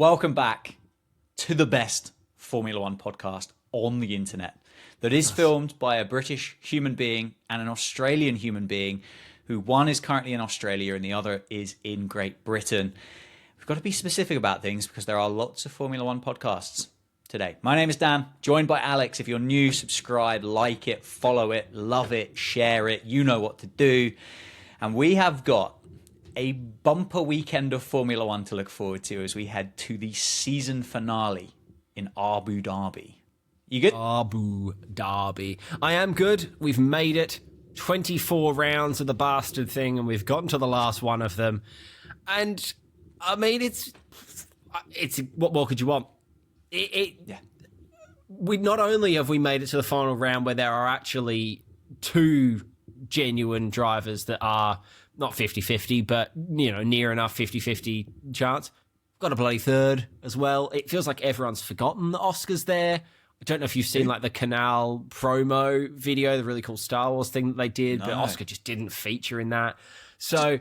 Welcome back to the best Formula One podcast on the internet that is filmed by a British human being and an Australian human being who one is currently in Australia and the other is in Great Britain. We've got to be specific about things because there are lots of Formula One podcasts today. My name is Dan, joined by Alex. If you're new, subscribe, like it, follow it, love it, share it. You know what to do. And we have got a bumper weekend of Formula One to look forward to as we head to the season finale in Abu Dhabi. You good? Abu Dhabi. I am good. We've made it. 24 rounds of the bastard thing, and we've gotten to the last one of them. And, I mean, it's what more could you want? We not only have we made it to the final round where there are actually two genuine drivers that are not 50-50, but, you know, near enough 50-50 chance. Got a bloody third as well. It feels like everyone's forgotten that Oscar's there. I don't know if you've seen like the Canal promo video, the really cool Star Wars thing that they did, but Oscar just didn't feature in that. So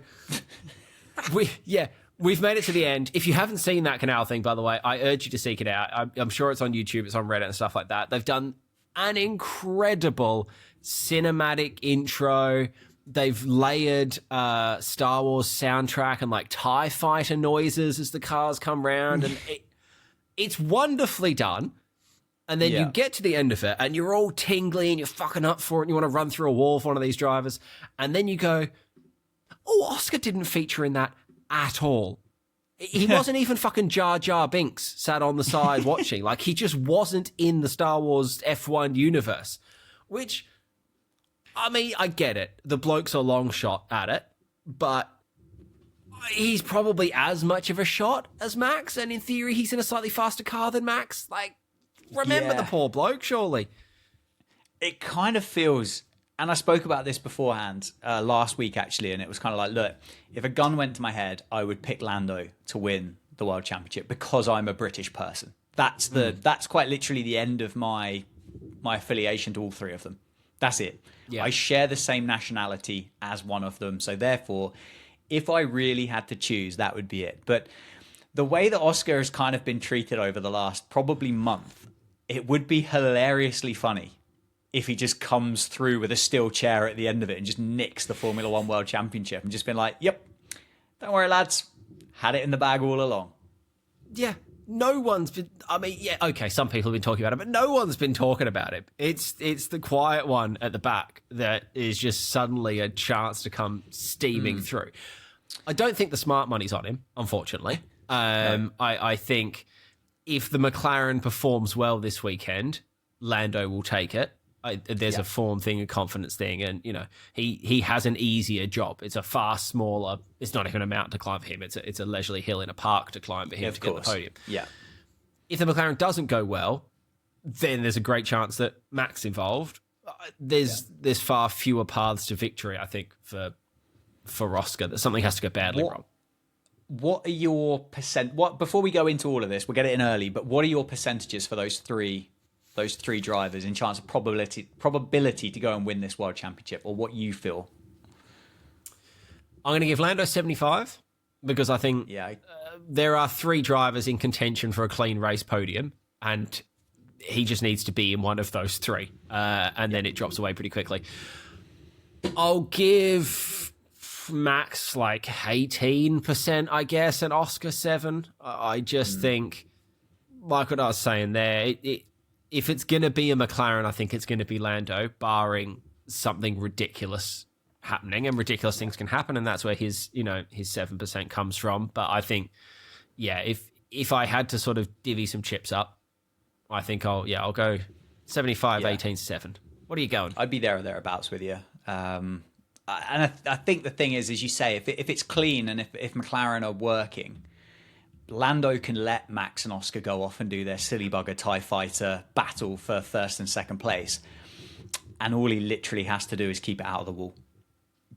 we've made it to the end. If you haven't seen that Canal thing, by the way, I urge you to seek it out. I'm sure it's on YouTube, it's on Reddit and stuff like that. They've done an incredible cinematic intro. They've layered Star Wars soundtrack and like TIE fighter noises as the cars come round, and it's wonderfully done. And then you get to the end of it and you're all tingly and you're fucking up for it and you want to run through a wall with one of these drivers. And then you go, oh, Oscar didn't feature in that at all. He wasn't even fucking Jar Jar Binks sat on the side watching. Like, he just wasn't in the Star Wars F1 universe, which, I mean, I get it. The bloke's a long shot at it, but he's probably as much of a shot as Max. And in theory, he's in a slightly faster car than Max. Like, remember the poor bloke, surely. It kind of feels, and I spoke about this beforehand last week, actually, and it was kind of like, look, if a gun went to my head, I would pick Lando to win the World Championship because I'm a British person. That's quite literally the end of my affiliation to all three of them. That's it. Yeah. I share the same nationality as one of them, so therefore, if I really had to choose, that would be it. But the way that Oscar has kind of been treated over the last probably month, it would be hilariously funny if he just comes through with a steel chair at the end of it and just nicks the Formula One World Championship and just been like, yep, don't worry, lads. Had it in the bag all along. Yeah, no one's been... I mean, yeah, okay, some people have been talking about it, but no one's been talking about it. It's the quiet one at the back that is just suddenly a chance to come steaming through. I don't think the smart money's on him, unfortunately. No. I think if the McLaren performs well this weekend, Lando will take it. There's a form thing, a confidence thing, and you know he has an easier job. It's a far smaller. It's not even a mountain to climb for him. It's a leisurely hill in a park to climb for him to get the podium. Yeah. If the McLaren doesn't go well, then there's a great chance that Max involved. There's far fewer paths to victory, I think, for Oscar. That something has to go badly wrong. What are your before we go into all of this, we'll get it in early, but what are your percentages for those three drivers in chance of probability to go and win this World Championship, or what you feel? I'm going to give Lando 75 because I think there are three drivers in contention for a clean race podium, and he just needs to be in one of those three, and then it drops away pretty quickly. I'll give Max like 18%, I guess, and Oscar 7. I just think, like what I was saying there, if it's going to be a McLaren, I think it's going to be Lando, barring something ridiculous happening, and ridiculous things can happen, and that's where his 7% comes from. But I think, if I had to sort of divvy some chips up, I think I'll go 75, 18, 7. What are you going? I'd be there or thereabouts with you. And I think the thing is, as you say, if it's clean and if McLaren are working, Lando can let Max and Oscar go off and do their silly bugger TIE fighter battle for first and second place. And all he literally has to do is keep it out of the wall.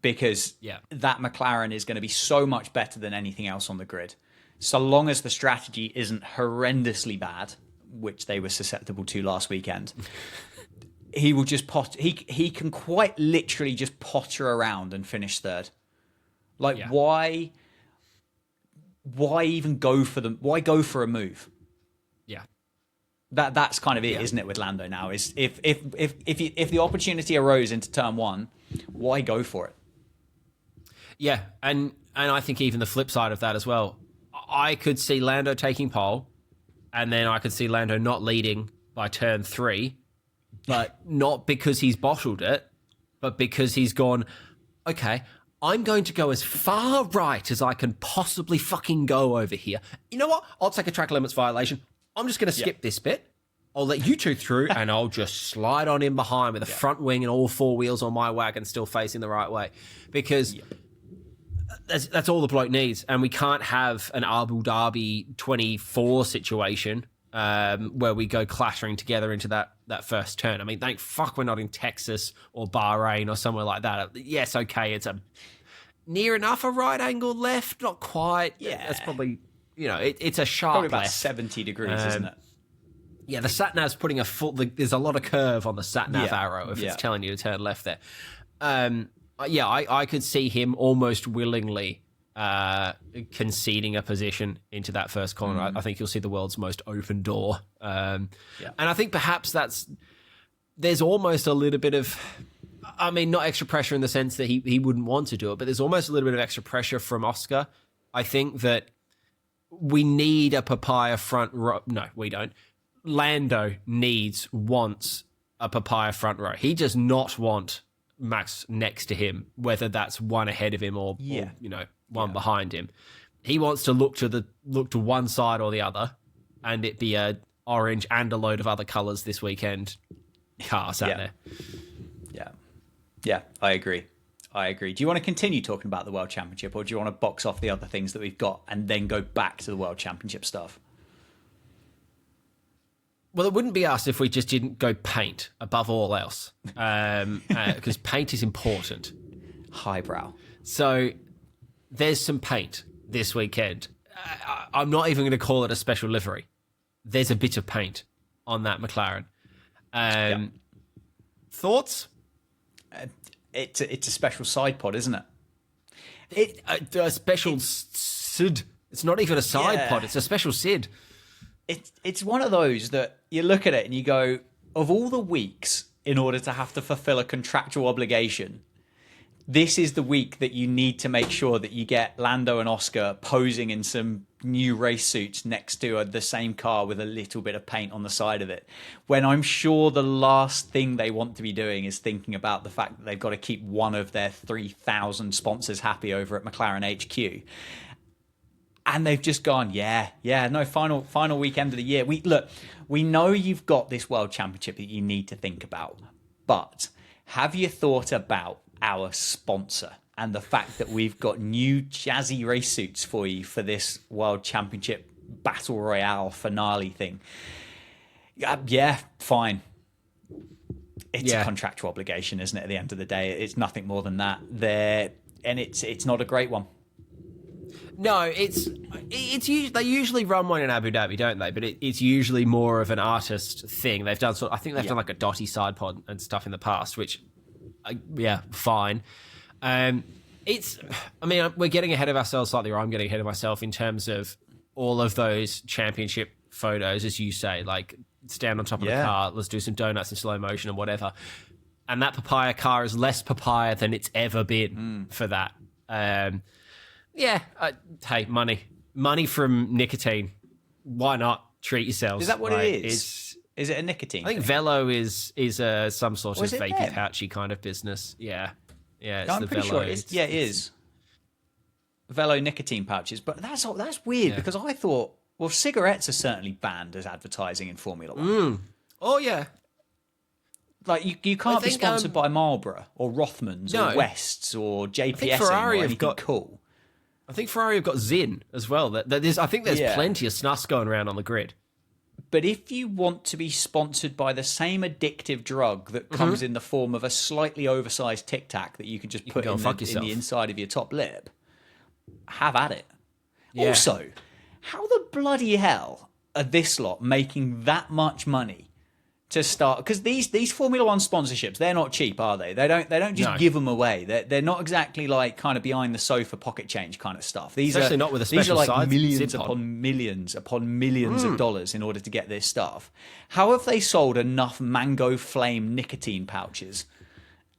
Because that McLaren is going to be so much better than anything else on the grid. So long as the strategy isn't horrendously bad, which they were susceptible to last weekend, he will just he can quite literally just potter around and finish third. Why why even go for them? Why go for a move? Yeah. That's kind of it, isn't it, with Lando now? Is if the opportunity arose into turn one, why go for it? Yeah, and I think even the flip side of that as well. I could see Lando taking pole, and then I could see Lando not leading by turn 3, but not because he's bottled it, but because he's gone, okay, I'm going to go as far right as I can possibly fucking go over here. You know what? I'll take a track limits violation. I'm just going to skip this bit. I'll let you two through, and I'll just slide on in behind with a front wing and all 4 wheels on my wagon still facing the right way. Because that's all the bloke needs. And we can't have an Abu Dhabi 24 situation where we go clattering together into that first turn. I mean, thank fuck we're not in Texas or Bahrain or somewhere like that. Yes, okay, it's a near enough a right angle left, not quite. Yeah, it's probably, it's a sharp probably about left. 70 degrees, isn't it? Yeah, the sat-nav's putting there's a lot of curve on the sat-nav arrow if it's telling you to turn left there. I could see him almost willingly conceding a position into that first corner. I think you'll see the world's most open door. And I think perhaps there's almost a little bit of, I mean, not extra pressure in the sense that he wouldn't want to do it, but there's almost a little bit of extra pressure from Oscar. I think that we need a papaya front row. No, we don't. Lando wants a papaya front row. He does not want Max next to him, whether that's one ahead of him or one behind him. He wants to look to one side or the other, and it be a orange and a load of other colours this weekend car sat there. Yeah, I agree. Do you want to continue talking about the World Championship, or do you want to box off the other things that we've got and then go back to the World Championship stuff? Well, it wouldn't be us if we just didn't go paint above all else, because paint is important. Highbrow. So there's some paint this weekend. I'm not even going to call it a special livery. There's a bit of paint on that McLaren. Thoughts? It's a special side pod, isn't it? A special SID. It's not even a side pod. It's a special SID. It's one of those that you look at it and you go, of all the weeks in order to have to fulfill a contractual obligation, this is the week that you need to make sure that you get Lando and Oscar posing in some new race suits next to the same car with a little bit of paint on the side of it. When I'm sure the last thing they want to be doing is thinking about the fact that they've got to keep one of their 3,000 sponsors happy over at McLaren HQ. And they've just gone, final weekend of the year. We know you've got this World Championship that you need to think about, but have you thought about our sponsor and the fact that we've got new jazzy race suits for you for this World Championship Battle Royale finale thing? Yeah, fine. It's a contractual obligation, isn't it? At the end of the day, it's nothing more than that. And it's not a great one. No, it's they usually run one in Abu Dhabi, don't they? But it's usually more of an artist thing. They've done I think they've done like a Dotty side pod and stuff in the past, which fine. We're getting ahead of ourselves slightly, or I'm getting ahead of myself in terms of all of those championship photos, as you say, like stand on top of the car, let's do some donuts in slow motion and whatever. And that papaya car is less papaya than it's ever been for that. Hey, money from nicotine. Why not treat yourselves? Is that what it is? Is it a nicotine? I think Velo is some sort of vapey pouchy kind of business. Yeah. It's I'm the pretty Velo. sure it is. Yeah, it is. Velo nicotine pouches, but that's weird because I thought, well, cigarettes are certainly banned as advertising in Formula One. Oh yeah. Like you can't be sponsored by Marlboro or Rothmans or Wests or JPS or anything cool. I think Ferrari have got Zin as well. I think there's plenty of snus going around on the grid. But if you want to be sponsored by the same addictive drug that comes in the form of a slightly oversized Tic Tac that you can just put in the inside of your top lip, have at it. Yeah. Also, how the bloody hell are this lot making that much money to start, because these Formula One sponsorships, they're not cheap, are they? They don't just No. give them away. They're not exactly like kind of behind the sofa pocket change kind of stuff. Especially not with a these are special like size millions zip pod. upon millions of dollars in order to get this stuff. How have they sold enough Mango Flame nicotine pouches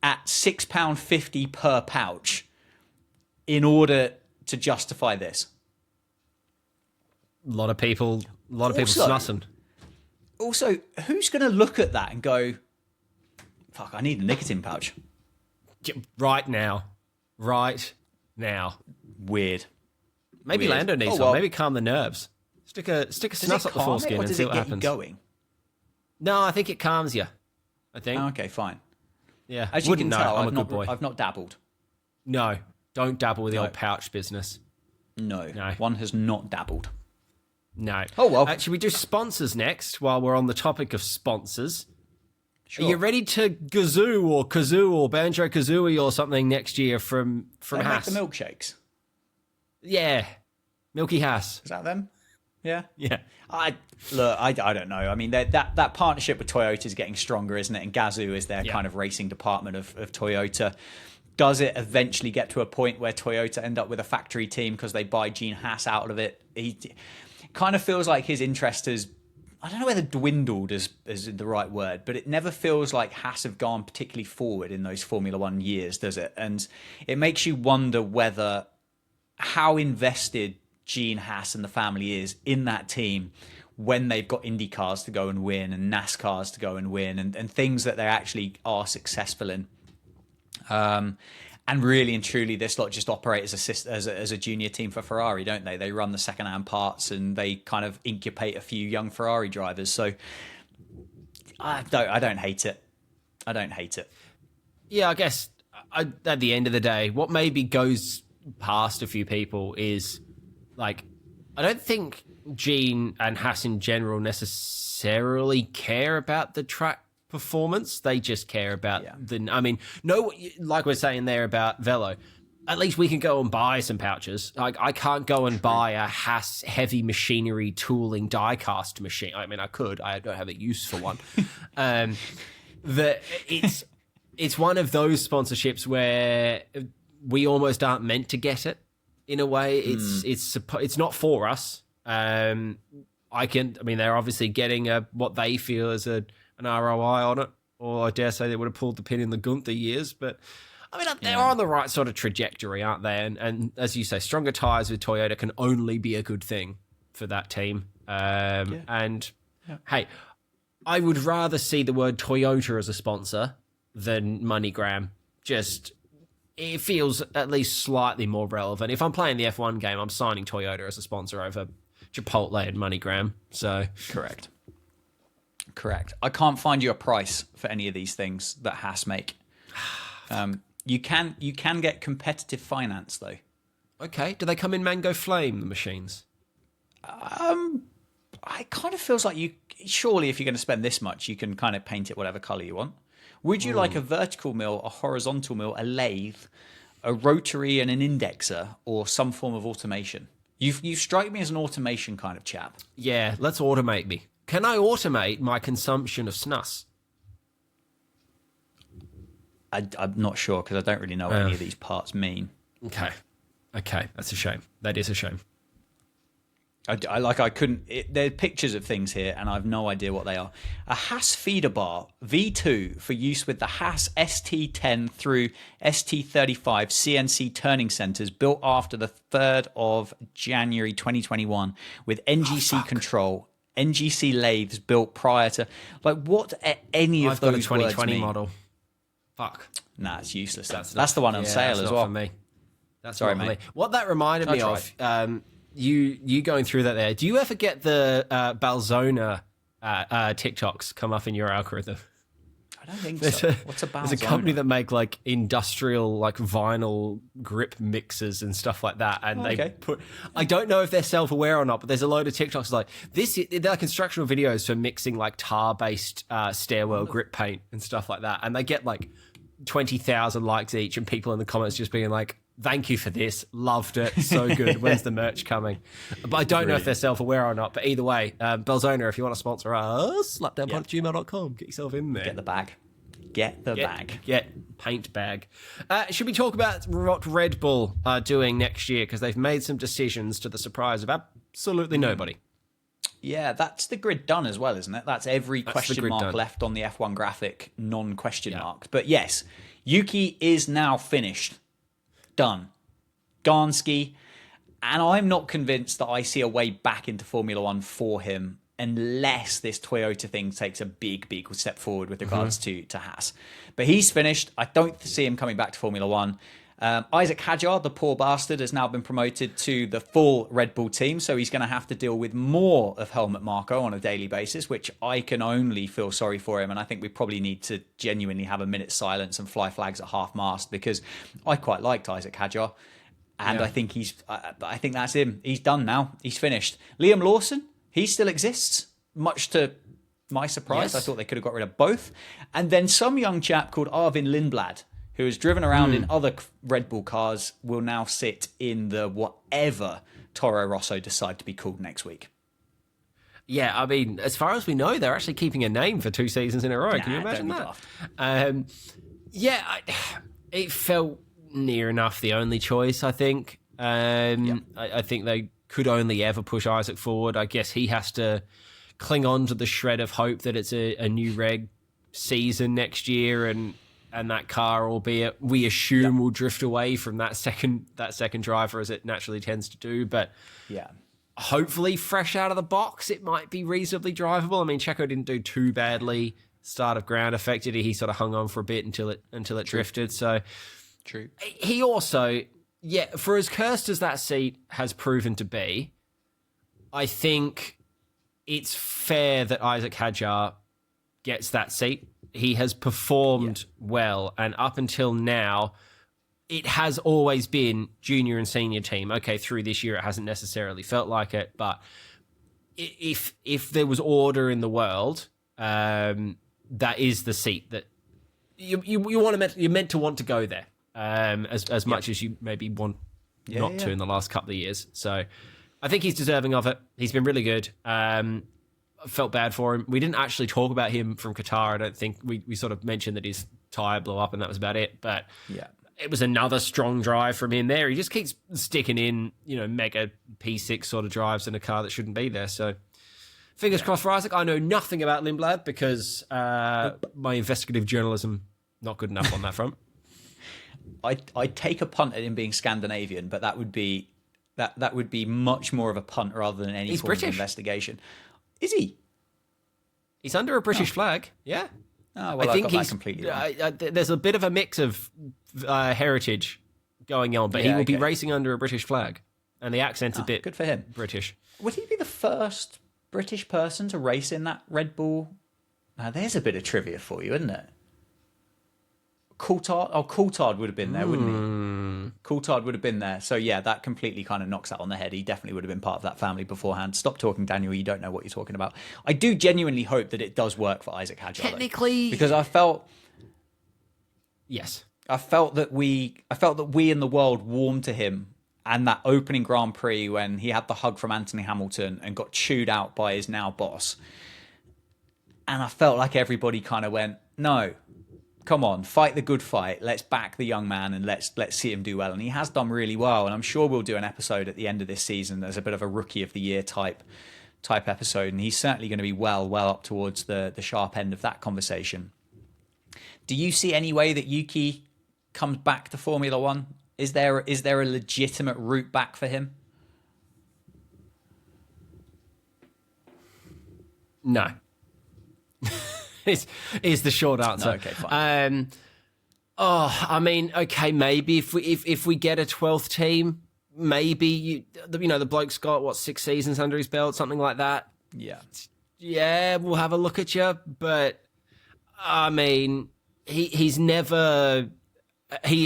at £6.50 per pouch in order to justify this? A lot of people Also- snussing. Also, who's going to look at that and go, fuck, I need a nicotine pouch? Right now. Weird. Maybe Weird. Lando needs Oh, well. one. Maybe calm the nerves. Stick a Does it snuss up the calm it, foreskin or and does see it what get happens. you going? No, I think it calms you. I think. Okay, fine. Yeah. As you Wouldn't can know. tell, I'm a I've good boy. I've not dabbled. No, don't dabble with the No. old pouch business. No, No. one has not dabbled. No. Oh, well. Should we do sponsors next while we're on the topic of sponsors? Sure. Are you ready to Gazoo or Kazoo or Banjo Kazooie or something next year from They make Haas? the milkshakes. Yeah. Milky Haas. Is that them? Yeah. Yeah. I don't know. I mean, that partnership with Toyota is getting stronger, isn't it? And Gazoo is their kind of racing department of Toyota. Does it eventually get to a point where Toyota end up with a factory team because they buy Gene Haas out of it? He kind of feels like his interest has, I don't know whether dwindled is the right word, but it never feels like Haas have gone particularly forward in those Formula One years, does it? And it makes you wonder whether how invested Gene Haas and the family is in that team when they've got Indy cars to go and win and NASCARs to go and win and things that they actually are successful in. And really and truly, this lot just operate as a junior team for Ferrari, don't they? They run the second-hand parts and they kind of incubate a few young Ferrari drivers. So I don't hate it. I don't hate it. Yeah, I guess at the end of the day, what maybe goes past a few people is like, I don't think Gene and Haas in general necessarily care about the track performance. They just care about like we're saying there about Velo, at least we can go and buy some pouches. Like, I can't go and buy a Haas heavy machinery tooling die cast machine. I mean, I could. I don't have a use for one. It's one of those sponsorships where we almost aren't meant to get it. In a way, it's not for us. They're obviously getting what they feel is an ROI on it, or I dare say they would have pulled the pin in the Gunther years. But I mean, they're on the right sort of trajectory, aren't they? And as you say, stronger tires with Toyota can only be a good thing for that team. And hey, I would rather see the word Toyota as a sponsor than MoneyGram. Just, it feels at least slightly more relevant. If I'm playing the F1 game, I'm signing Toyota as a sponsor over Chipotle and MoneyGram. So Correct. I can't find you a price for any of these things that Haas make. You can get competitive finance though. Okay, do they come in Mango Flame, the machines? It kind of feels like surely if you're going to spend this much, you can kind of paint it whatever color you want. Would you like a vertical mill, a horizontal mill, a lathe, a rotary and an indexer, or some form of automation? You strike me as an automation kind of chap. Yeah, let's automate me. Can I automate my consumption of snus? I'm not sure because I don't really know what any of these parts mean. Okay, that's a shame. That is a shame. I couldn't. There are pictures of things here, and I have no idea what they are. A Haas feeder bar V2 for use with the Haas ST10 through ST35 CNC turning centers, built after the 3rd of January 2021, with NGC control, NGC lathes built prior to. Like, what are any of I've got a those 2020 words mean? Fuck. Fuck. Nah, it's useless. That's the one on sale as well. For me. That's Sorry, not for mate. me. What that reminded me of, you going through that there. Do you ever get the Balzona TikToks come up in your algorithm? I don't think so. What's a Balzona? There's a company that make like industrial like vinyl grip mixers and stuff like that, and they put. I don't know if they're self-aware or not, but there's a load of TikToks like this. They're like instructional videos for mixing like tar-based stairwell grip paint and stuff like that, and they get like 20,000 likes each, and people in the comments just being like, Thank you for this. Loved it. So good. When's the merch coming? But I don't know if they're self-aware or not. But either way, Belzona, if you want to sponsor us, slapdownpod@gmail.com. Get yourself in there. Get the bag. Get the bag. Get paint bag. Should we talk about what Red Bull are doing next year? Because they've made some decisions to the surprise of absolutely nobody. Yeah, that's the grid done as well, isn't it? That's every question mark done. left on the F1 graphic, non-question marks. But yes, Yuki is now finished. Done. Garnsky. And I'm not convinced that I see a way back into Formula One for him unless this Toyota thing takes a big step forward with regards to Haas. But he's finished. I don't see him coming back to Formula One. Isaac Hadjar, the poor bastard, has now been promoted to the full Red Bull team, so he's going to have to deal with more of Helmut Marko on a daily basis, which I can only feel sorry for him, and I think we probably need to genuinely have a minute's silence and fly flags at half-mast, because I quite liked Isaac Hadjar, and I think I think that's him. He's done now. He's finished. Liam Lawson, he still exists, much to my surprise. Yes. I thought they could have got rid of both. And then some young chap called Arvin Lindblad, who has driven around in other Red Bull cars, will now sit in the whatever Toro Rosso decide to be called next week. Yeah, I mean, as far as we know, they're actually keeping a name for 2 seasons in a row. Can you imagine that? It felt near enough the only choice, I think. I think they could only ever push Isaac forward. I guess he has to cling on to the shred of hope that it's a new reg season next year, and that car, albeit we assume, will drift away from that second driver as it naturally tends to do. But hopefully, fresh out of the box, it might be reasonably drivable. I mean, Checo didn't do too badly. Start of ground affected. He sort of hung on for a bit until it drifted. So true. He also, for as cursed as that seat has proven to be, I think it's fair that Isaac Hadjar gets that seat. He has performed well, and up until now, it has always been junior and senior team. Okay, through this year, it hasn't necessarily felt like it, but if there was order in the world, that is the seat that you're meant to want to go there, as much as you maybe want not to in the last couple of years. So I think he's deserving of it. He's been really good. Felt bad for him. We didn't actually talk about him from Qatar. I don't think we sort of mentioned that his tyre blew up and that was about it. But it was another strong drive from him there. He just keeps sticking in, mega P6 sort of drives in a car that shouldn't be there. So fingers crossed for Isaac. I know nothing about Lindblad because my investigative journalism not good enough on that front. I'd take a punt at him being Scandinavian, but that would be much more of a punt rather than any form of investigation. Is he? He's under a British flag. Yeah. Oh, well, I think he's completely wrong. There's a bit of a mix of heritage going on, but he will be racing under a British flag, and the accent's a bit good for him. British. Would he be the first British person to race in that Red Bull? Now, there's a bit of trivia for you, isn't it? Coulthard would have been there, wouldn't he? Coulthard would have been there. So, that completely kind of knocks that on the head. He definitely would have been part of that family beforehand. Stop talking, Daniel. You don't know what you're talking about. I do genuinely hope that it does work for Isaac Hadjar. Technically... Because I felt... Yes. I felt that we in the world warmed to him, and that opening Grand Prix when he had the hug from Anthony Hamilton and got chewed out by his now boss. And I felt like everybody kind of went, no, come on, fight the good fight. Let's back the young man and let's see him do well. And he has done really well. And I'm sure we'll do an episode at the end of this season as a bit of a rookie of the year type episode. And he's certainly going to be well up towards the sharp end of that conversation. Do you see any way that Yuki comes back to Formula One? Is there a legitimate route back for him? No. is the short answer. No, okay, fine. I mean, okay, maybe if we get a 12th team, maybe the bloke's got 6 seasons under his belt, something like that. Yeah, we'll have a look at you. But I mean, he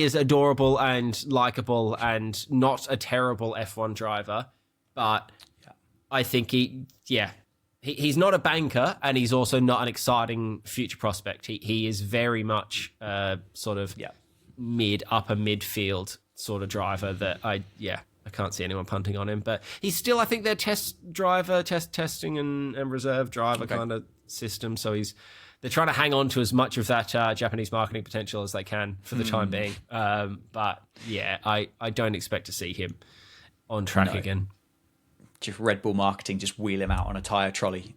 is adorable and likable and not a terrible F1 driver, but I think he's not a banker, and he's also not an exciting future prospect. He is very much sort of upper midfield sort of driver that I can't see anyone punting on him. But he's still, I think, their testing and reserve driver kind of system. So they're trying to hang on to as much of that Japanese marketing potential as they can for the time being. But yeah, I don't expect to see him on track again. Just Red Bull marketing, just wheel him out on a tyre trolley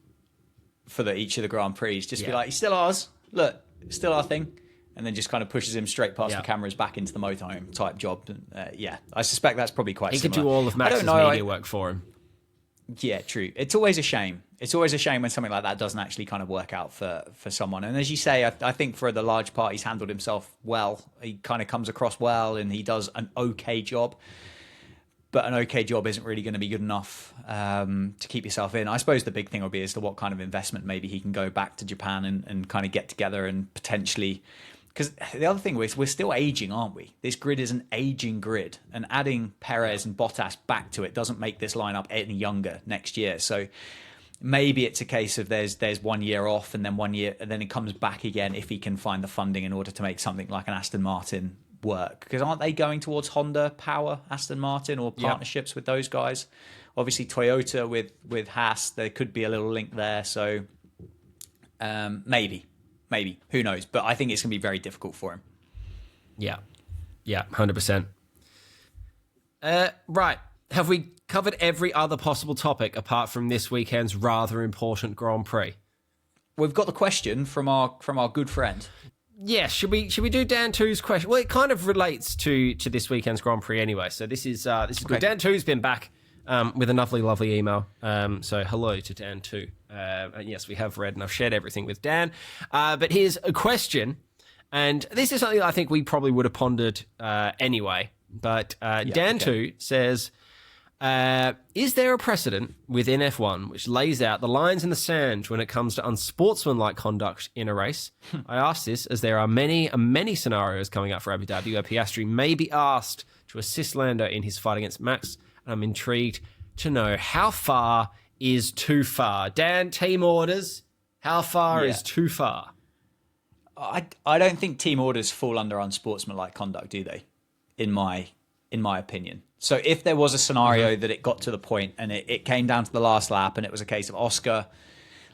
for each of the Grand Prix. Just be like, he's still ours. Look, still our thing. And then just kind of pushes him straight past the cameras back into the motorhome type job. I suspect that's probably quite similar. He could do all of Max's media work for him. Yeah, true. It's always a shame. It's always a shame when something like that doesn't actually kind of work out for someone. And as you say, I think for the large part, he's handled himself well. He kind of comes across well and he does an okay job. But an okay job isn't really going to be good enough to keep yourself in. I suppose the big thing will be as to what kind of investment maybe he can go back to Japan and kind of get together and potentially... Because the other thing is we're still aging, aren't we? This grid is an aging grid, and adding Perez and Bottas back to it doesn't make this lineup any younger next year. So maybe it's a case of there's 1 year off and then 1 year, and then it comes back again if he can find the funding in order to make something like an Aston Martin work. Because aren't they going towards Honda power, Aston Martin, or partnerships with those guys? Obviously Toyota with Haas, there could be a little link there. So maybe, who knows? But I think it's going to be very difficult for him. Yeah, 100%. Right, have we covered every other possible topic apart from this weekend's rather important Grand Prix? We've got the question from our good friend. Yeah, should we do Dan 2's question? Well, it kind of relates to this weekend's Grand Prix anyway. So this is good. Dan 2's been back with a lovely email. So hello to Dan 2. And yes, we have read and I've shared everything with Dan. But here's a question, and this is something I think we probably would have pondered anyway. But Dan 2 says, is there a precedent within F1 which lays out the lines in the sand when it comes to unsportsmanlike conduct in a race? I ask this as there are many scenarios coming up for Abu Dhabi where Piastri may be asked to assist Lando in his fight against Max. And I'm intrigued to know how far is too far. Dan, team orders, how far is too far? I don't think team orders fall under unsportsmanlike conduct, do they? In my opinion. So if there was a scenario that it got to the point and it came down to the last lap and it was a case of Oscar,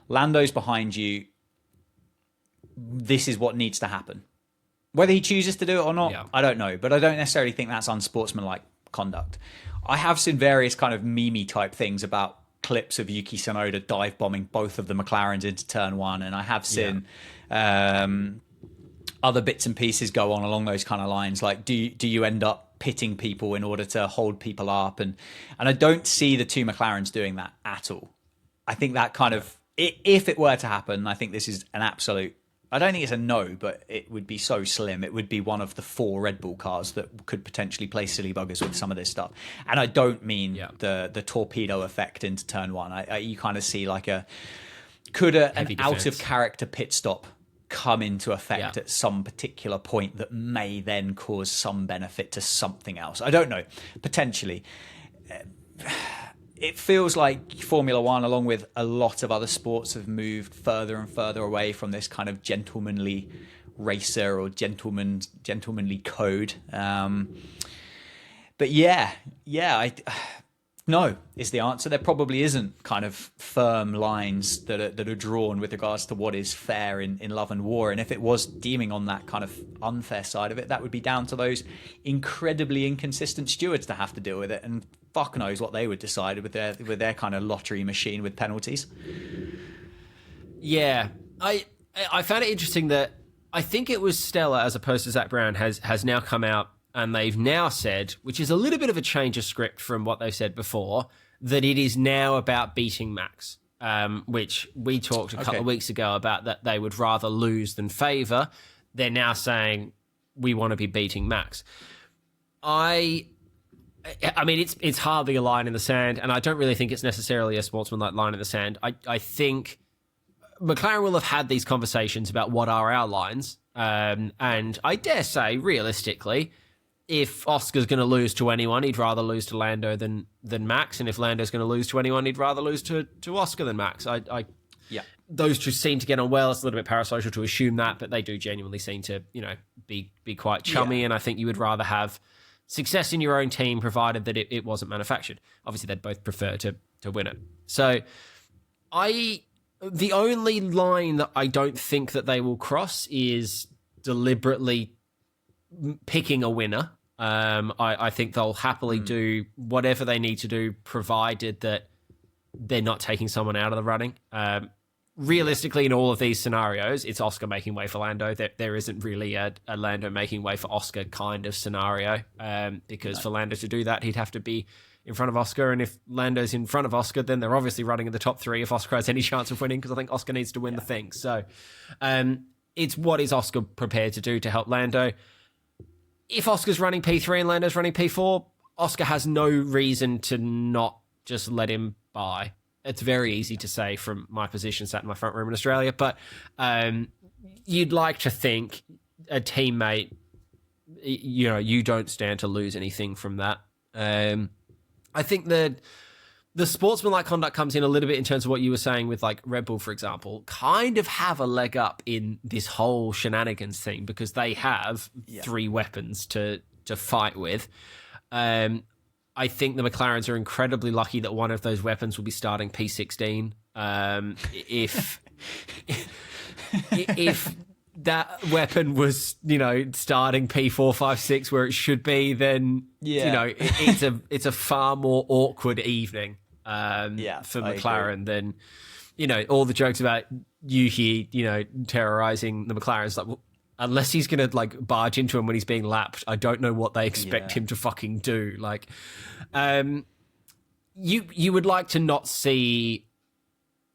Lando's behind you, this is what needs to happen. Whether he chooses to do it or not, I don't know. But I don't necessarily think that's unsportsmanlike conduct. I have seen various kind of meme type things about clips of Yuki Tsunoda dive bombing both of the McLarens into turn one, and I have seen other bits and pieces go on along those kind of lines. Like, do you end up pitting people in order to hold people up? And I don't see the two McLarens doing that at all. I think that kind of, if it were to happen, I think this is an absolute, I don't think it's a no, but it would be so slim. It would be one of the 4 Red Bull cars that could potentially play silly buggers with some of this stuff. And I don't mean the torpedo effect into turn one. You kind of see like an out of character pit stop come into effect at some particular point that may then cause some benefit to something else. I don't know, potentially. It feels like Formula One, along with a lot of other sports, have moved further and further away from this kind of gentlemanly racer or gentlemanly code. But no is the answer. There probably isn't kind of firm lines that are drawn with regards to what is fair in love and war. And if it was deeming on that kind of unfair side of it, that would be down to those incredibly inconsistent stewards to have to deal with it. And fuck knows what they would decide with their kind of lottery machine with penalties. Yeah, I found it interesting that I think it was Stella as opposed to Zach Brown has now come out. And they've now said, which is a little bit of a change of script from what they've said before, that it is now about beating Max, which we talked a couple of weeks ago about that they would rather lose than favour. They're now saying, we want to be beating Max. I mean, it's hardly a line in the sand, and I don't really think it's necessarily a sportsmanlike line in the sand. I think McLaren will have had these conversations about what are our lines, and I dare say, realistically, if Oscar's going to lose to anyone, he'd rather lose to Lando than Max. And if Lando's going to lose to anyone, he'd rather lose to Oscar than Max. Those two seem to get on well. It's a little bit parasocial to assume that, but they do genuinely seem to, be quite chummy. Yeah. And I think you would rather have success in your own team, provided that it wasn't manufactured. Obviously, they'd both prefer to win it. So the only line that I don't think that they will cross is deliberately picking a winner. I think they'll happily do whatever they need to do, provided that they're not taking someone out of the running. Realistically, in all of these scenarios, it's Oscar making way for Lando. There isn't really a Lando making way for Oscar kind of scenario, because for Lando to do that, he'd have to be in front of Oscar, and if Lando's in front of Oscar, then they're obviously running in the top 3 if Oscar has any chance of winning, because I think Oscar needs to win the thing. So it's what is Oscar prepared to do to help Lando. If Oscar's running P3 and Lando's running P4, Oscar has no reason to not just let him by. It's very easy to say from my position sat in my front room in Australia, but you'd like to think a teammate, you don't stand to lose anything from that. I think that the sportsmanlike conduct comes in a little bit in terms of what you were saying with like Red Bull, for example, kind of have a leg up in this whole shenanigans thing because they have 3 weapons to fight with. I think the McLarens are incredibly lucky that one of those weapons will be starting P16. If that weapon was, starting P4, 5, 6 where it should be, then it's a far more awkward evening for McLaren than all the jokes about Yuki, terrorizing the McLarens. Like, well, unless he's gonna barge into him when he's being lapped, I don't know what they expect him to fucking do. Like, you would like to not see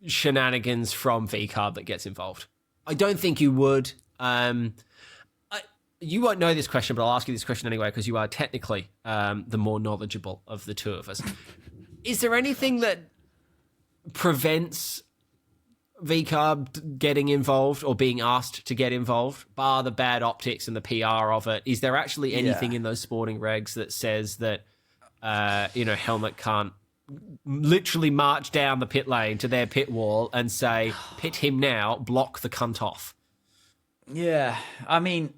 shenanigans from VCARB that gets involved. I don't think you would. You won't know this question, but I'll ask you this question anyway because you are technically the more knowledgeable of the two of us. Is there anything that prevents VCARB getting involved or being asked to get involved, bar the bad optics and the PR of it? Is there actually anything in those sporting regs that says that, Helmut can't literally march down the pit lane to their pit wall and say, pit him now, block the cunt off? Yeah, I mean,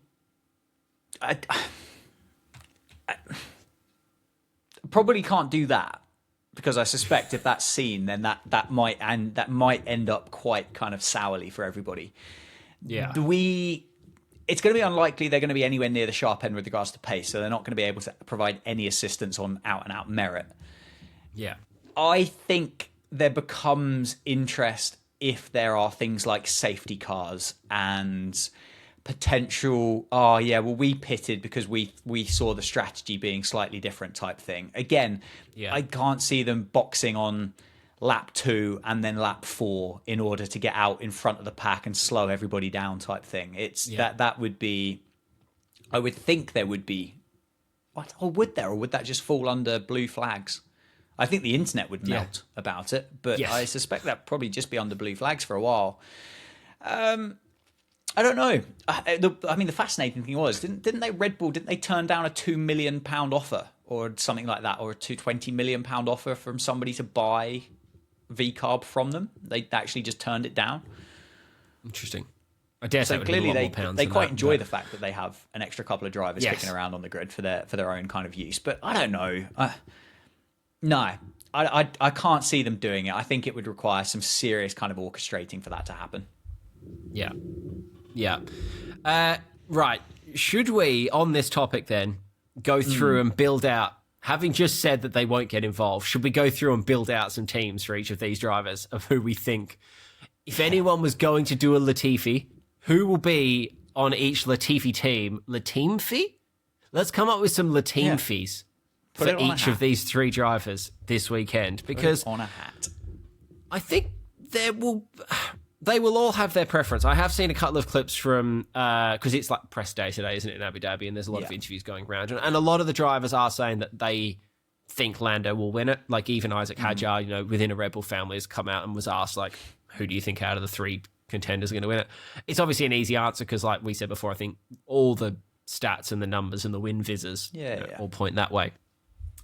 I probably can't do that because I suspect if that's seen, then that might end up quite kind of sourly for everybody. Yeah, it's going to be unlikely they're going to be anywhere near the sharp end with regards to pace, so they're not going to be able to provide any assistance on out-and-out merit. Yeah. I think there becomes interest if there are things like safety cars and potential, we pitted because we saw the strategy being slightly different type thing. Again, I can't see them boxing on lap 2 and then lap 4 in order to get out in front of the pack and slow everybody down type thing. It's that would be, I would think there would be, what, or would there, or would that just fall under blue flags? I think the internet would melt about it, but I suspect that probably just be under blue flags for a while. I don't know. The fascinating thing was, didn't they, Red Bull, didn't they turn down a £2 million offer or something like that, or a £20 million offer from somebody to buy VCARB from them? They actually just turned it down. Interesting. I dare say clearly they quite enjoy the fact that they have an extra couple of drivers kicking around on the grid for their own kind of use. But I don't know. No, I can't see them doing it. I think it would require some serious kind of orchestrating for that to happen. Yeah. Right. Should we, on this topic then, go through and build out, having just said that they won't get involved, should we go through and build out some teams for each of these drivers of who we think, if anyone was going to do a Latifi, who will be on each Latifi team? Latifi? Let's come up with some Latifis. For each of these 3 drivers this weekend, because on a hat, I think they will all have their preference. I have seen a couple of clips from because it's like press day today, isn't it, in Abu Dhabi, and there's a lot of interviews going around, and a lot of the drivers are saying that they think Lando will win it. Like even Isaac Hadjar, within a Red Bull family, has come out and was asked like, who do you think out of the 3 contenders are going to win it? It's obviously an easy answer because, like we said before, I think all the stats and the numbers and the win visors all point that way.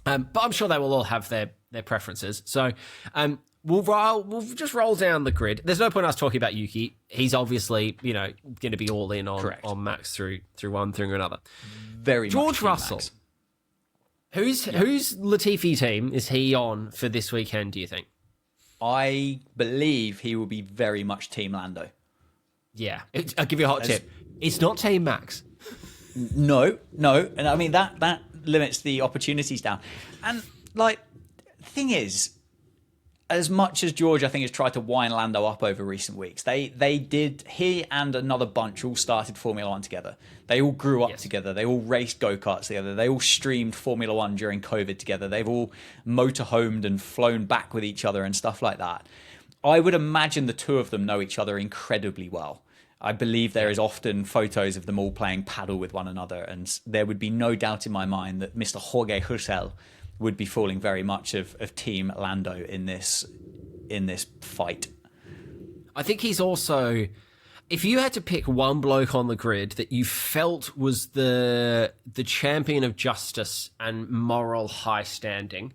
But I'm sure they will all have their preferences. So we'll just roll down the grid. There's no point us talking about Yuki. He's obviously, going to be all in on Max through one thing or another. Very George much Russell. Max. Whose Latifi team is he on for this weekend, do you think? I believe he will be very much Team Lando. Yeah. I'll give you a hot tip. It's not Team Max. No. And I mean, that limits the opportunities down. And, like, the thing is, as much as George, I think, has tried to wind Lando up over recent weeks, he and another bunch all started Formula One together. They all grew up together. They all raced go-karts together. They all streamed Formula One during COVID together. They've all motorhomed and flown back with each other and stuff like that. I would imagine the two of them know each other incredibly well. I believe there is often photos of them all playing paddle with one another, and there would be no doubt in my mind that Mr. Jorge Hussel would be falling very much of Team Lando in this fight. I think he's also, if you had to pick one bloke on the grid that you felt was the champion of justice and moral high standing,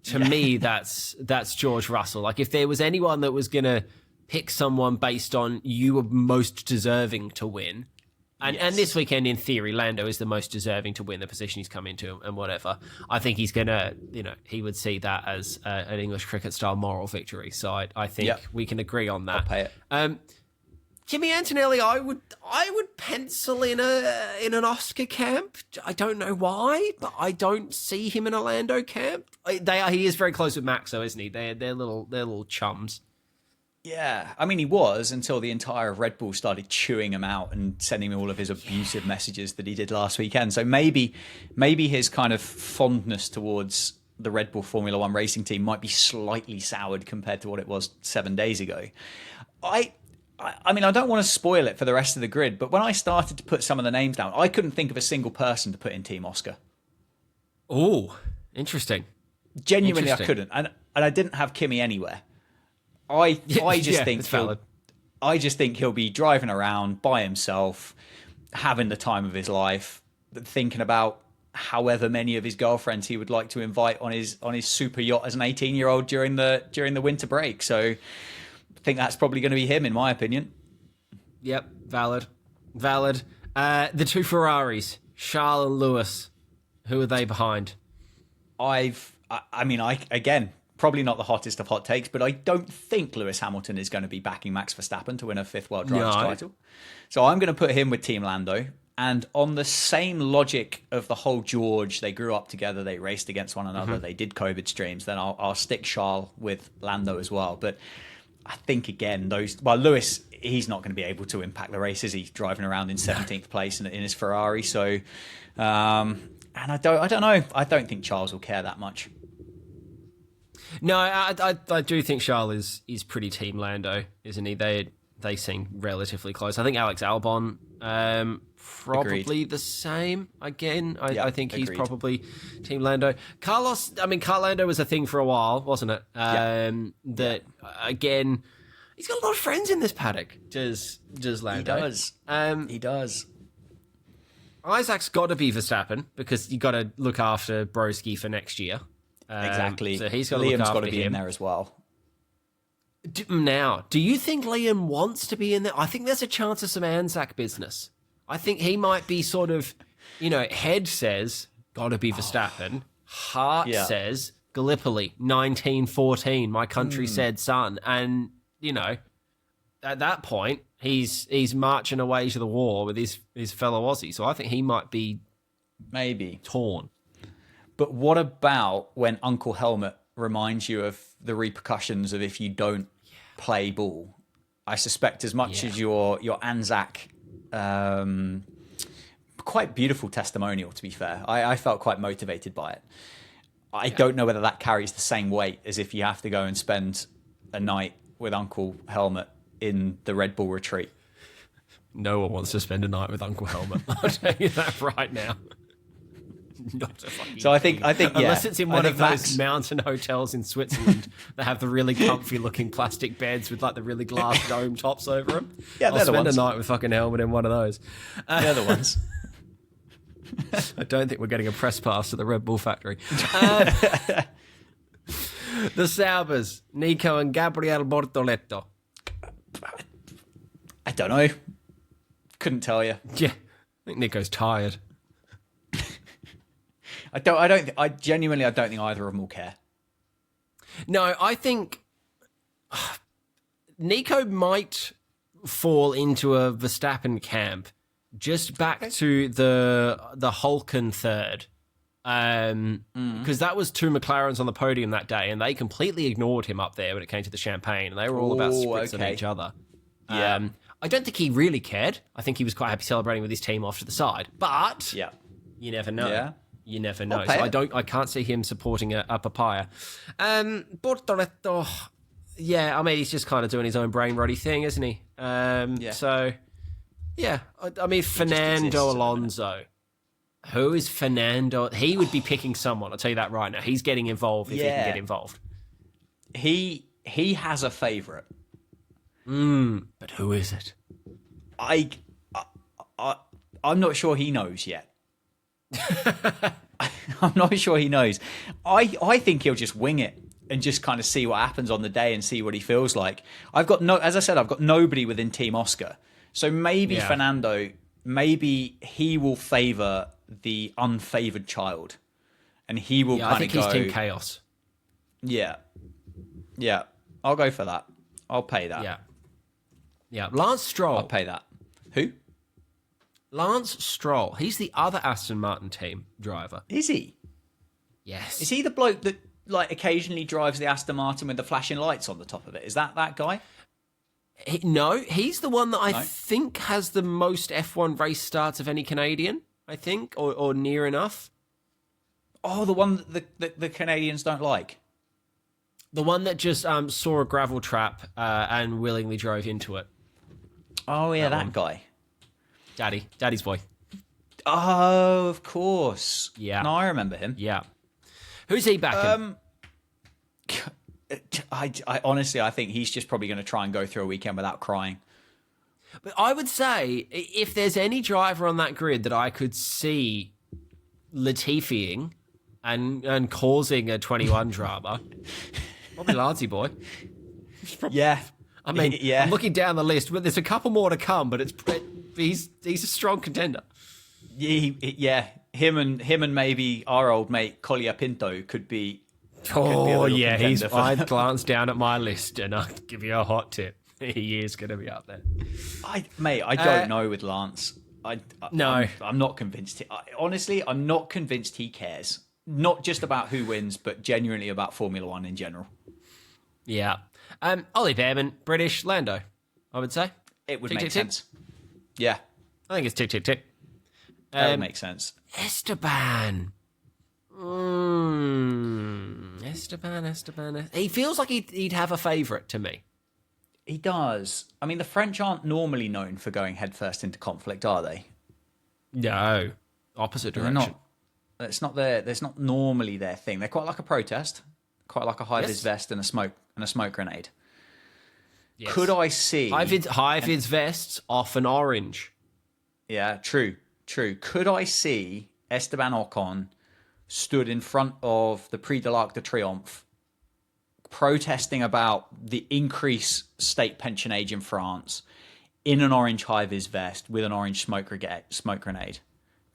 to me that's George Russell. Like, if there was anyone that was going to pick someone based on you were most deserving to win, and this weekend, in theory, Lando is the most deserving to win the position he's come into and whatever. I think he's going to, he would see that as an English cricket-style moral victory. So I think we can agree on that. I'll pay it. Kimi Antonelli, I would pencil in an Oscar camp. I don't know why, but I don't see him in a Lando camp. He is very close with Max, though, isn't he? They're little chums. Yeah, I mean, he was until the entire Red Bull started chewing him out and sending him all of his abusive messages that he did last weekend. So maybe his kind of fondness towards the Red Bull Formula One racing team might be slightly soured compared to what it was 7 days ago. I mean, I don't want to spoil it for the rest of the grid, but when I started to put some of the names down, I couldn't think of a single person to put in Team Oscar. Oh, interesting. Genuinely, I couldn't, and I didn't have Kimi anywhere. I just think he'll be driving around by himself, having the time of his life, thinking about however many of his girlfriends he would like to invite on his super yacht as an 18-year-old during the winter break. So I think that's probably going to be him, in my opinion. Yep, valid. The two Ferraris, Charles and Lewis, who are they behind? Again, probably not the hottest of hot takes, but I don't think Lewis Hamilton is going to be backing Max Verstappen to win a fifth World Drivers' title. So I'm going to put him with Team Lando. And on the same logic of the whole George, they grew up together, they raced against one another, they did COVID streams, then I'll stick Charles with Lando as well. But I think, again, Lewis, he's not going to be able to impact the races. He's driving around in 17th place in his Ferrari. So, and I don't know. I don't think Charles will care that much. No, I do think Charles is pretty Team Lando, isn't he? They seem relatively close. I think Alex Albon, probably Agreed. The same. Again, I think he's agreed. Probably Team Lando. Car Lando was a thing for a while, wasn't it? Again, he's got a lot of friends in this paddock. Does Lando? He does. Isaac's got to be Verstappen because you got to look after Broski for next year. Exactly. So he's got to Liam's look after got to be him in there as well. Now, do you think Liam wants to be in there? I think there's a chance of some Anzac business. I think he might be sort of, head says, got to be Verstappen. Heart says, Gallipoli, 1914, my country said son. And, at that point, he's marching away to the war with his fellow Aussie. So I think he might be maybe torn. But what about when Uncle Helmet reminds you of the repercussions of if you don't play ball? I suspect as much as your Anzac, quite beautiful testimonial, to be fair. I felt quite motivated by it. I don't know whether that carries the same weight as if you have to go and spend a night with Uncle Helmet in the Red Bull retreat. No one wants to spend a night with Uncle Helmet. I'll tell you that right now. Not a fucking so I think unless it's in one of those mountain hotels in Switzerland that have the really comfy looking plastic beds with like the really glass dome tops over them. Yeah, I'll spend a night with fucking Helmet in one of those. They're the ones. I don't think we're getting a press pass to the Red Bull factory. The Saubers, Nico and Gabriel Bortoletto. I don't know. Couldn't tell you. Yeah, I think Nico's tired. I genuinely, I don't think either of them will care. No, I think Nico might fall into a Verstappen camp, just back to the Hulken third. Because that was two McLarens on the podium that day, and they completely ignored him up there when it came to the champagne, and they were all about spritzing each other. Yeah. I don't think he really cared. I think he was quite happy celebrating with his team off to the side. But you never know. Yeah. You never know. So I can't see him supporting a papaya. Bortoletto, yeah, I mean, he's just kind of doing his own brain-rotty thing, isn't he? So, yeah. I mean, Fernando Alonso. Who is Fernando? He would be picking someone. I'll tell you that right now. He's getting involved if he can get involved. He has a favourite. But who is it? I'm not sure he knows yet. I'm not sure he knows. I think he'll just wing it and just kind of see what happens on the day and see what he feels like. As I said, I've got nobody within Team Oscar. So maybe Fernando, maybe he will favour the unfavoured child, and he will kind of go. I think he's Team Chaos. Yeah, I'll go for that. I'll pay that. Yeah. Lance Stroll. I'll pay that. Who? Lance Stroll. He's the other Aston Martin team driver. Is he? Yes. Is he the bloke that like occasionally drives the Aston Martin with the flashing lights on the top of it? Is that guy? No, he's the one that I think has the most F1 race starts of any Canadian, I think, or near enough. Oh, the one that the Canadians don't like? The one that just saw a gravel trap and willingly drove into it. Oh, yeah, that guy. Daddy's boy. Oh, of course. Yeah. No, I remember him. Yeah. Who's he backing? I honestly, I think he's just probably going to try and go through a weekend without crying. But I would say, if there's any driver on that grid that I could see Latifiing and causing a 21 drama, probably Lancey boy. Yeah. I mean, I'm looking down the list, but there's a couple more to come, but he's a strong contender. Yeah. Him and maybe our old mate Collier Pinto could be. Oh yeah, I'd glance down at my list and I'd give you a hot tip. He is going to be up there. I don't know with Lance. No, I'm not convinced. Honestly, I'm not convinced he cares. Not just about who wins, but genuinely about Formula One in general. Yeah. Ollie Behrman, British, Lando, I would say. It would make sense. Yeah. I think it's tick, tick, tick. That would make sense. Esteban. Esteban. He feels like he'd have a favourite to me. He does. I mean, the French aren't normally known for going headfirst into conflict, are they? No. Opposite direction. That's not normally their thing. They're quite like a protest, quite like a high-vis vest and a smoke grenade. Yes. Could I see high-vis vests often orange? Yeah, true. Could I see Esteban Ocon stood in front of the Prix de l'Arc de Triomphe protesting about the increased state pension age in France in an orange high-vis vest with an orange smoke grenade?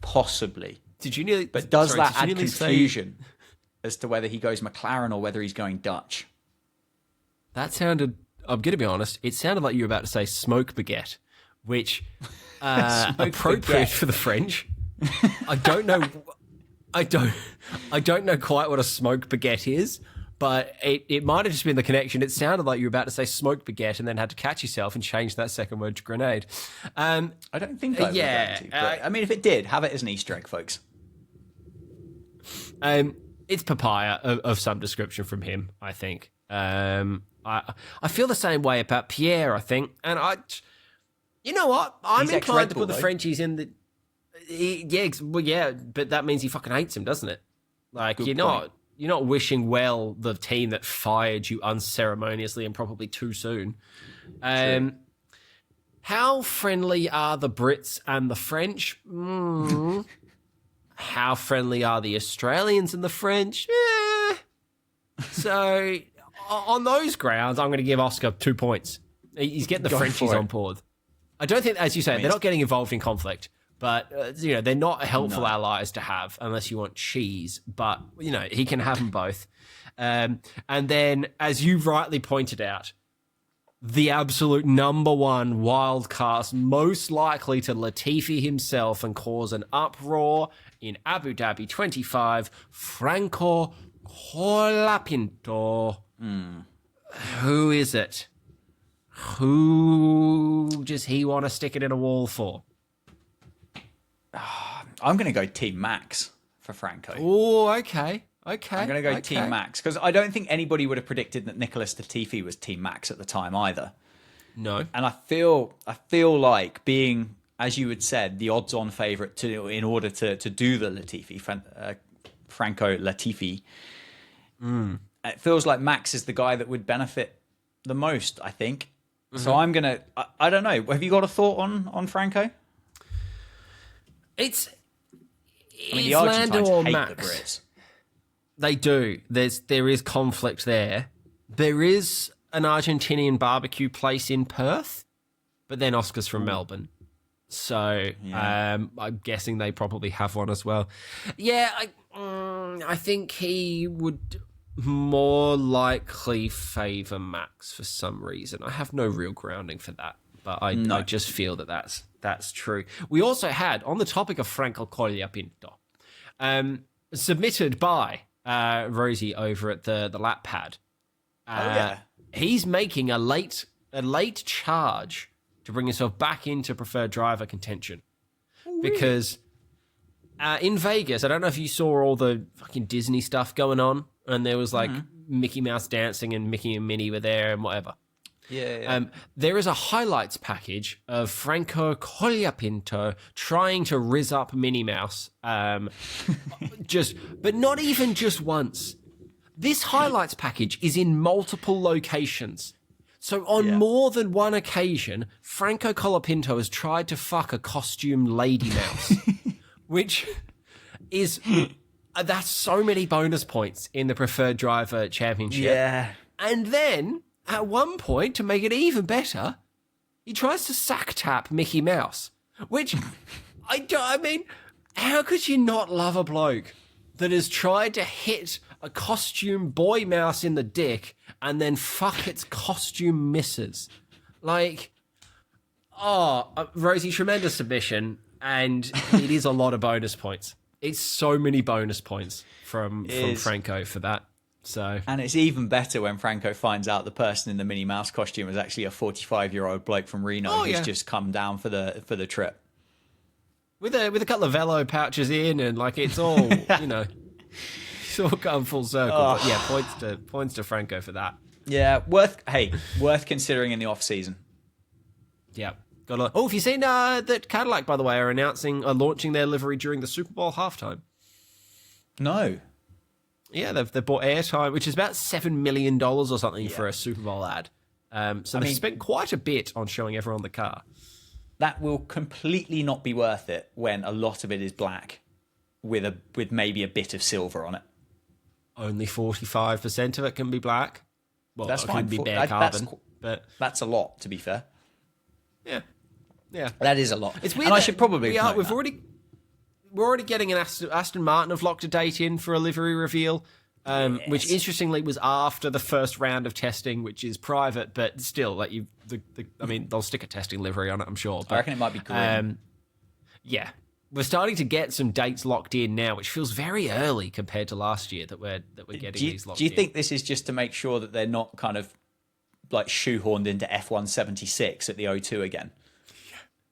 Possibly. But does that add confusion as to whether he goes McLaren or whether he's going Dutch? That sounded, I'm going to be honest, it sounded like you were about to say smoke baguette, which appropriate for the French. I don't know quite what a smoke baguette is, but it might have just been the connection. It sounded like you were about to say smoke baguette and then had to catch yourself and change that second word to grenade. I don't think I would. I mean, if it did, have it as an Easter egg, folks. It's papaya of some description from him, I think. I feel the same way about Pierre, I think. And you know what? I'm inclined to put the Frenchies in the... but that means he fucking hates him, doesn't it? Like, you're not wishing well the team that fired you unceremoniously and probably too soon. How friendly are the Brits and the French? How friendly are the Australians and the French? So, on those grounds, I'm going to give Oscar 2 points. He's getting the Frenchies on board. I don't think, as you say, they're not getting involved in conflict, But, they're not helpful allies to have unless you want cheese. But, he can have them both. And then, as you rightly pointed out, the absolute number one wild cast most likely to Latifi himself and cause an uproar in Abu Dhabi 25, Franco Colapinto. Who is it? Who does he want to stick it in a wall for? I'm going to go Team Max for Franco. Oh, okay. I'm going to go Team Max because I don't think anybody would have predicted that Nicholas Latifi was Team Max at the time either. No. And I feel like being, as you had said, the odds-on favourite in order to do the Latifi, Franco Latifi. It feels like Max is the guy that would benefit the most, I think. So I'm going to... I don't know. Have you got a thought on Franco? It's the Argentines hate Max. the Brits. They do. There is conflict there. There is an Argentinian barbecue place in Perth, but then Oscar's from Melbourne. So I'm guessing they probably have one as well. Yeah, I think he would more likely favour Max for some reason. I have no real grounding for that, but I just feel that's true. We also had, on the topic of Franco Colapinto, submitted by Rosie over at the lap pad. He's making a late charge to bring himself back into preferred driver contention. Because in Vegas, I don't know if you saw all the fucking Disney stuff going on, and there was like Mickey Mouse dancing and Mickey and Minnie were there and whatever. There is a highlights package of Franco Colapinto trying to rizz up Minnie Mouse, but not even just once. This highlights package is in multiple locations. So on more than one occasion, Franco Colapinto has tried to fuck a costume lady mouse, which is... that's so many bonus points in the preferred driver championship. Yeah. And then, at one point, to make it even better, he tries to sack tap Mickey Mouse, which, I mean, how could you not love a bloke that has tried to hit a costume boy mouse in the dick and then fuck its costume misses? Like, Rosie, tremendous submission, and it is a lot of bonus points. It's so many bonus points from Franco for that. So, and it's even better when Franco finds out the person in the Minnie Mouse costume is actually a 45-year-old bloke from Reno who's just come down for the trip with a couple of Velo pouches in, and like it's all it's all come full circle. But yeah, points to Franco for that. Yeah, worth considering in the off season. Yeah. Have you seen that Cadillac, by the way, are launching their livery during the Super Bowl halftime? No. Yeah, they've bought airtime, which is about $7 million or something for a Super Bowl ad. So they've spent quite a bit on showing everyone the car. That will completely not be worth it when a lot of it is black with maybe a bit of silver on it. Only 45% of it can be black. Well, that's fine. It can be bare carbon, but that's a lot, to be fair. Yeah, that is a lot. It's weird. And I should probably. We're already getting an Aston Martin have locked a date in for a livery reveal, which interestingly was after the first round of testing, which is private, but still, like they'll stick a testing livery on it, I'm sure. But, I reckon it might be green. Yeah, we're starting to get some dates locked in now, which feels very early compared to last year that we're getting these locked in. Do you think this is just to make sure that they're not kind of like shoehorned into F176 at the O2 again?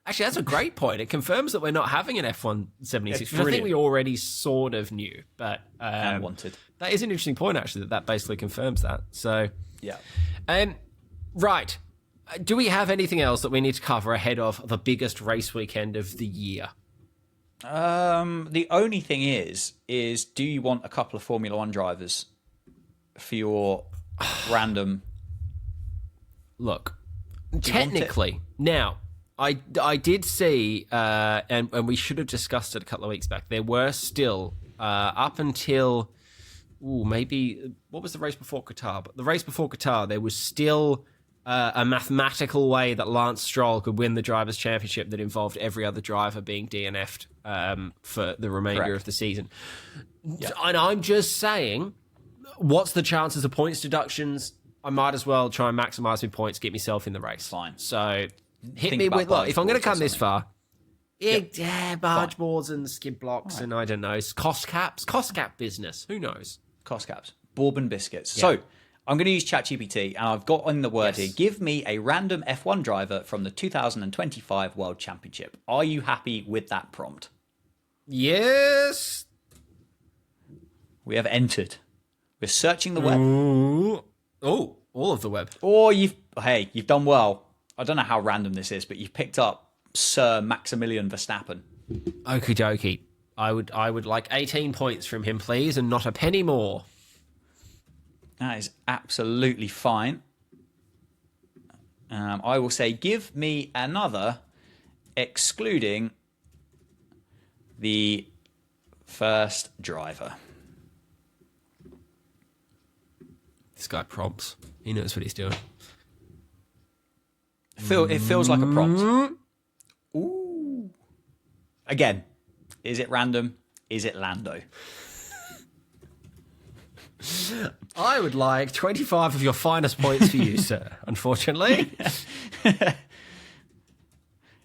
Actually, that's a great point. It confirms that we're not having an F176, which I think we already sort of knew, but and wanted. That is an interesting point, actually, that basically confirms that. So, yeah. Right. Do we have anything else that we need to cover ahead of the biggest race weekend of the year? The only thing is do you want a couple of Formula One drivers for your random? Look, technically, now. I did see, and we should have discussed it a couple of weeks back, there were still, up until, maybe, what was the race before Qatar? But the race before Qatar, there was still a mathematical way that Lance Stroll could win the Drivers' Championship that involved every other driver being DNF'd for the remainder of the season. Yeah. And I'm just saying, what's the chances of points deductions? I might as well try and maximise my points, get myself in the race. Fine. So hit me with, look, if I'm going to come this far, barge boards and skid blocks and I don't know, cost cap business. Who knows? Cost caps. Bourbon biscuits. Yeah. So I'm going to use ChatGPT, and I've got in the word here, give me a random F1 driver from the 2025 World Championship. Are you happy with that prompt? Yes. We have entered. We're searching the web. Oh, all of the web. Or you've done well. I don't know how random this is, but you've picked up Sir Maximilian Verstappen. Okie dokie. I would like 18 points from him, please, and not a penny more. That is absolutely fine. I will say, give me another, excluding the first driver. This guy prompts. He knows what he's doing. It feels like a prompt. Ooh. Again, is it random? Is it Lando? I would like 25 of your finest points for you, sir, unfortunately.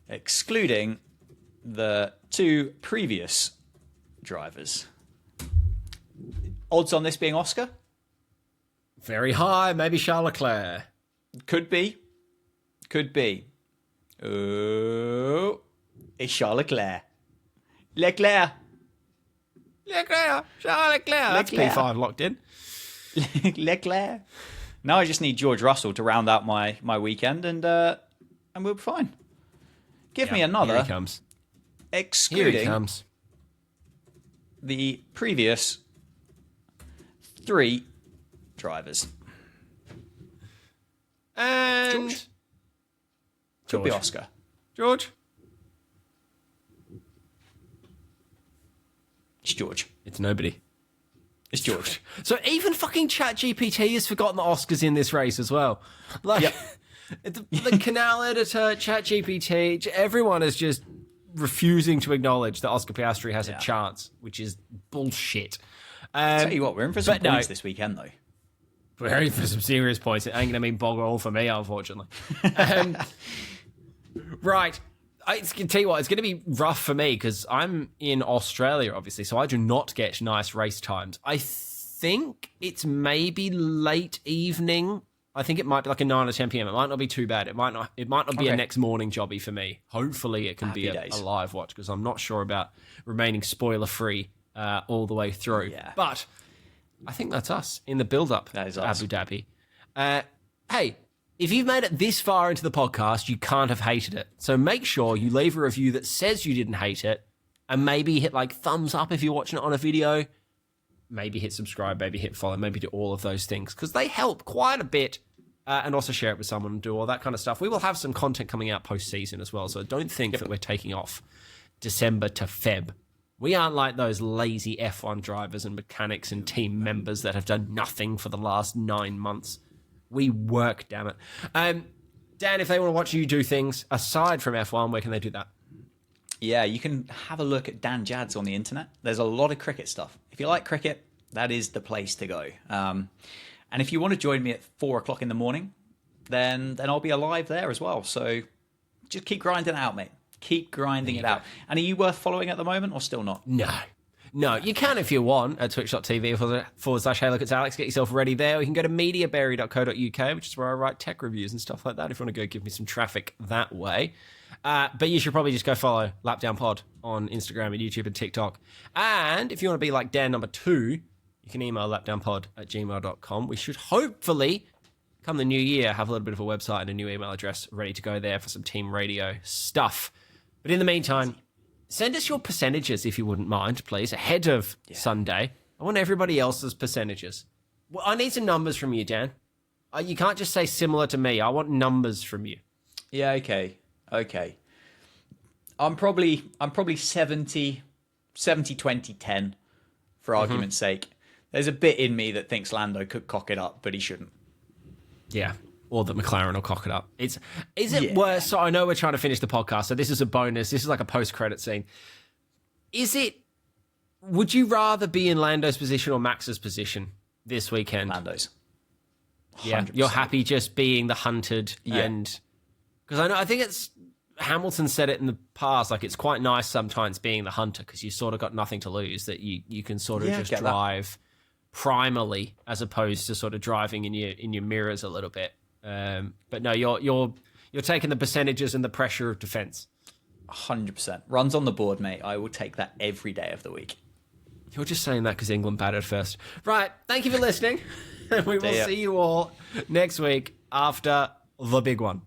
Excluding the two previous drivers. Odds on this being Oscar? Very high, maybe Charles Leclerc. Could be. Oh, it's Charles Leclerc. Leclerc. Charles Leclerc. That's P5 locked in. Leclerc. Now I just need George Russell to round out my weekend, and we'll be fine. Give me another. Here he comes. Excluding Here he comes. The previous three drivers. And George. Could be Oscar. George. It's George. It's nobody. It's George. So even fucking ChatGPT has forgotten the Oscars in this race as well. Like the canal editor, ChatGPT, everyone is just refusing to acknowledge that Oscar Piastri has a chance, which is bullshit. Tell you what, we're in for some points this weekend, though. We're in for some serious points. It ain't going to mean bog roll for me, unfortunately. Right. I can tell you what, it's going to be rough for me because I'm in Australia, obviously, so I do not get nice race times. I think it's maybe late evening. I think it might be like a 9 or 10 p.m. It might not be too bad. It might not be a next morning jobby for me. Hopefully it can be a live watch because I'm not sure about remaining spoiler-free all the way through. Yeah. But I think that's us in the build-up to Abu Dhabi. Hey, if you've made it this far into the podcast, you can't have hated it. So make sure you leave a review that says you didn't hate it, and maybe hit like thumbs up if you're watching it on a video. Maybe hit subscribe, maybe hit follow, maybe do all of those things because they help quite a bit. And also share it with someone and do all that kind of stuff. We will have some content coming out post-season as well, so don't think that we're taking off December to Feb. We aren't like those lazy F1 drivers and mechanics and team members that have done nothing for the last 9 months. We work, damn it. Dan, if they want to watch you do things aside from F1, where can they do that? Yeah, you can have a look at Dan Jads on the internet. There's a lot of cricket stuff. If you like cricket, that is the place to go. And if you want to join me at 4 o'clock in the morning, then I'll be alive there as well. So just keep grinding it out, mate. Keep grinding it out. And are you worth following at the moment or still not? No, you can if you want at twitch.tv/Hey Look It's Alex. Get yourself ready there. Or you can go to mediaberry.co.uk, which is where I write tech reviews and stuff like that if you want to go give me some traffic that way. But you should probably just go follow Lapdown Pod on Instagram and YouTube and TikTok. And if you want to be like Dan number 2, you can email lapdownpod@gmail.com. We should hopefully, come the new year, have a little bit of a website and a new email address ready to go there for some team radio stuff. But in the meantime, send us your percentages, if you wouldn't mind, please, ahead of Sunday. I want everybody else's percentages. Well, I need some numbers from you, Dan. You can't just say similar to me. I want numbers from you. Yeah, okay. I'm probably 70, 20, 10, for argument's sake. There's a bit in me that thinks Lando could cock it up, but he shouldn't. Yeah. or that McLaren will cock it up. Is it worse? So I know we're trying to finish the podcast, so this is a bonus. This is like a post-credit scene. Would you rather be in Lando's position or Max's position this weekend? Lando's. 100%. Yeah, you're happy just being the hunted and... Because I think it's... Hamilton said it in the past, like it's quite nice sometimes being the hunter because you sort of got nothing to lose, that you can sort of just drive primally as opposed to sort of driving in your mirrors a little bit. But no, you're taking the percentages and the pressure of defense. 100%. Runs on the board, mate. I will take that every day of the week. You're just saying that because England batted first. Right. Thank you for listening. We will see you all next week after the big one.